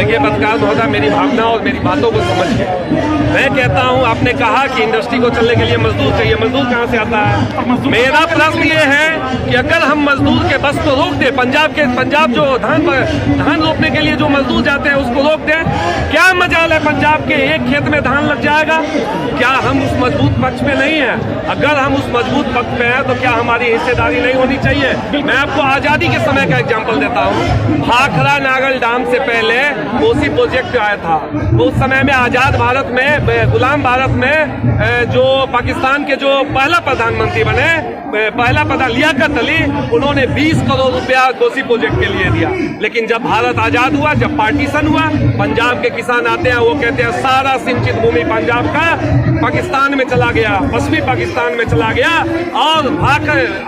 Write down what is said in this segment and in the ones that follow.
देखिए पत्रकार महोदय, मेरी भावना और मेरी बातों को समझ के मैं कहता हूं, आपने कहा कि इंडस्ट्री को चलने के लिए मजदूर चाहिए। मजदूर कहां से आता है? मेरा प्रश्न ये है कि अगर हम मजदूर के बस को रोक दे, पंजाब जो धान रोपने के लिए जो मजदूर जाते हैं उसको रोक दे, क्या मजाल है पंजाब के एक खेत में धान लग जाएगा? क्या हम उस मजबूत पक्ष में नहीं है? अगर हम उस मजबूत पक्ष में हैं तो क्या हमारी हिस्सेदारी नहीं होनी चाहिए? मैं आपको आजादी के समय का एग्जाम्पल देता हूँ। भाखड़ा नागल डैम से पहले कोसी प्रोजेक्ट आया था, तो उस समय में आजाद भारत में, गुलाम भारत में जो पाकिस्तान के जो पहला प्रधानमंत्री बने, लियाकत अली, उन्होंने 20 करोड़ रुपया कोसी प्रोजेक्ट के लिए दिया। लेकिन जब भारत आजाद हुआ, जब पार्टीशन हुआ, पंजाब के किसान आते हैं, वो कहते हैं सारा सिंचित भूमि पंजाब का पाकिस्तान में चला गया, पश्चिमी पाकिस्तान में चला गया,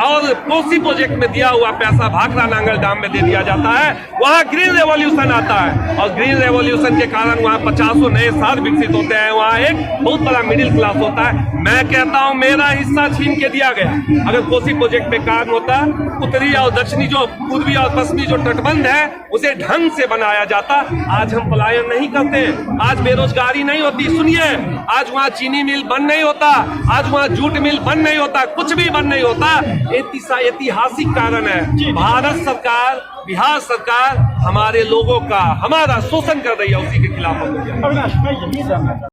और कोसी प्रोजेक्ट में दिया हुआ पैसा भाखड़ा नांगल डैम में दे दिया जाता है। वहाँ ग्रीन रेवोल्यूशन आता है, और ग्रीन रेवोल्यूशन के कारण वहाँ 50 नए शहर विकसित होते हैं, वहाँ एक बहुत बड़ा मिडिल क्लास होता है। मैं कहता हूँ मेरा हिस्सा छीन के दिया गया। अगर कोसी प्रोजेक्ट पे काम होता, उत्तरी और दक्षिणी जो पूर्वी और पश्चिमी जो तटबंध है उसे ढंग से बनाया जाता, आज हम पलायन नहीं करते, आज बेरोजगारी नहीं होती। सुनिए, आज वहाँ चीनी मिल बंद नहीं होता, आज वहाँ जूट मिल बंद नहीं होता, कुछ भी बंद नहीं होता। ऐतिहासिक कारण है, भारत सरकार, बिहार सरकार हमारे लोगों का, हमारा शोषण कर रही है, उसी के खिलाफ हम